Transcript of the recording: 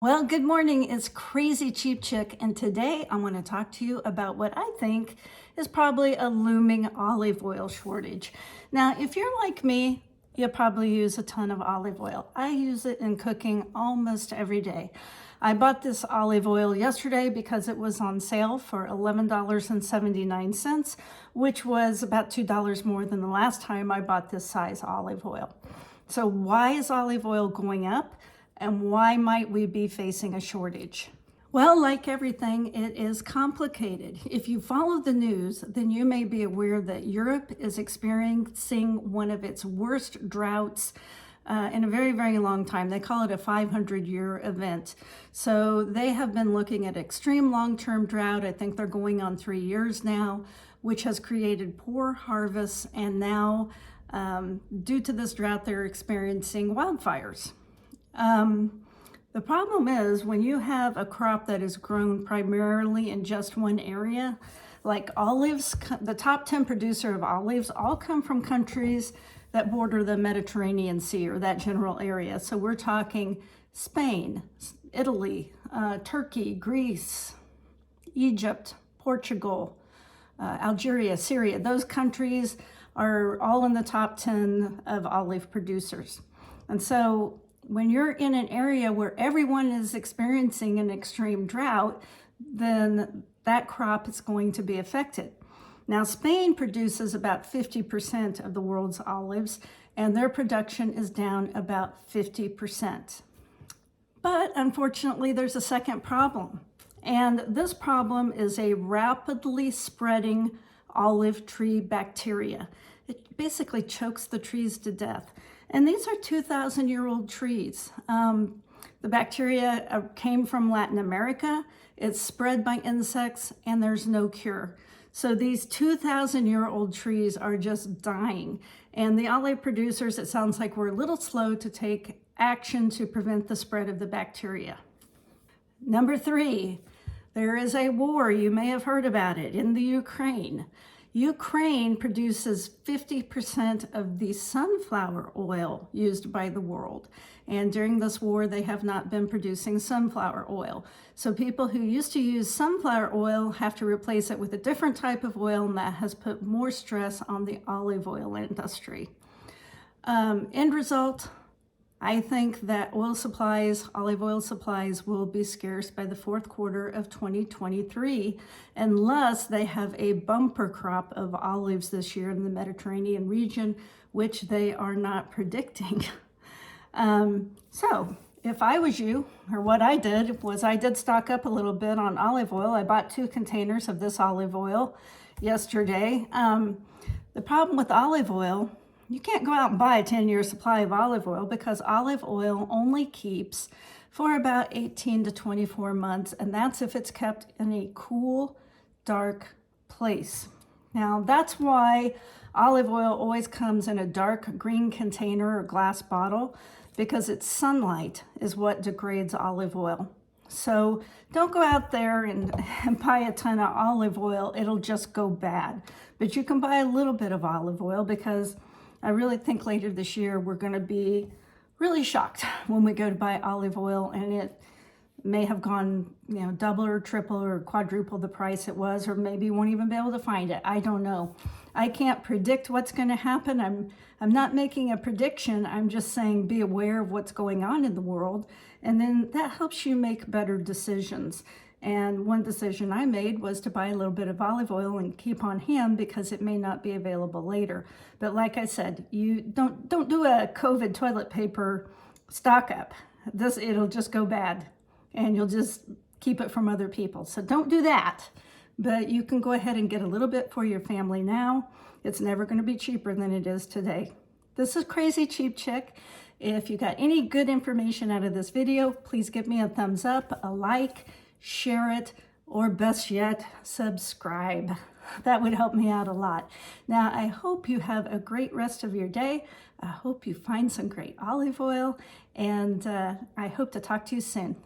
Well, good morning. It's Crazy Cheap Chick, and today I want to talk to you about what I think is probably a looming olive oil shortage. Now, if you're like me, you probably use a ton of olive oil. I use it in cooking almost every day. I bought this olive oil yesterday because it was on sale for $11.79, which was about $2 more than the last time I bought this size olive oil. So why is olive oil going up? And why might we be facing a shortage? Well, like everything, it is complicated. If you follow the news, then you may be aware that Europe is experiencing one of its worst droughts in a very, very long time. They call it a 500-year event. So they have been looking at extreme long-term drought. I think they're going on 3 years now, which has created poor harvests. And now, due to this drought, they're experiencing wildfires. The problem is when you have a crop that is grown primarily in just one area, like olives, the top 10 producer of olives all come from countries that border the Mediterranean Sea or that general area. So we're talking Spain, Italy, Turkey, Greece, Egypt, Portugal, Algeria, Syria. Those countries are all in the top 10 of olive producers. And so when you're in an area where everyone is experiencing an extreme drought, then that crop is going to be affected. Now, Spain produces about 50% of the world's olives, and their production is down about 50%. But unfortunately, there's a second problem. And this problem is a rapidly spreading olive tree bacteria. It basically chokes the trees to death. And these are 2,000-year-old trees. The bacteria came from Latin America. It's spread by insects, and there's no cure. So these 2,000-year-old trees are just dying. And the olive producers, it sounds like we're a little slow to take action to prevent the spread of the bacteria. Number 3, there is a war. You may have heard about it in the Ukraine. Ukraine produces 50% of the sunflower oil used by the world. And during this war, they have not been producing sunflower oil. So people who used to use sunflower oil have to replace it with a different type of oil, and that has put more stress on the olive oil industry. End result, I think that olive oil supplies will be scarce by the fourth quarter of 2023 unless they have a bumper crop of olives this year in the Mediterranean region, which they are not predicting. So if I was you, or what I did was I did stock up a little bit on olive oil. I bought 2 containers of this olive oil yesterday. The problem with olive oil, you can't go out and buy a 10-year supply of olive oil because olive oil only keeps for about 18 to 24 months, and that's if it's kept in a cool, dark place. Now, that's why olive oil always comes in a dark green container or glass bottle, because its sunlight is what degrades olive oil. So don't go out there and buy a ton of olive oil. It'll just go bad. But you can buy a little bit of olive oil, because I really think later this year we're going to be really shocked when we go to buy olive oil, and it may have gone, double or triple or quadruple the price it was, or maybe won't even be able to find it. I don't know. I can't predict what's going to happen. I'm not making a prediction. I'm just saying be aware of what's going on in the world, and then that helps you make better decisions. And one decision I made was to buy a little bit of olive oil and keep on hand because it may not be available later. But like I said, you don't do a COVID toilet paper stock up. It'll just go bad, and you'll just keep it from other people. So don't do that. But you can go ahead and get a little bit for your family now. It's never going to be cheaper than it is today. This is Crazy Cheap Chick. If you got any good information out of this video, please give me a thumbs up, a like, share it, or best yet, subscribe. That would help me out a lot. Now, I hope you have a great rest of your day. I hope you find some great olive oil, and I hope to talk to you soon.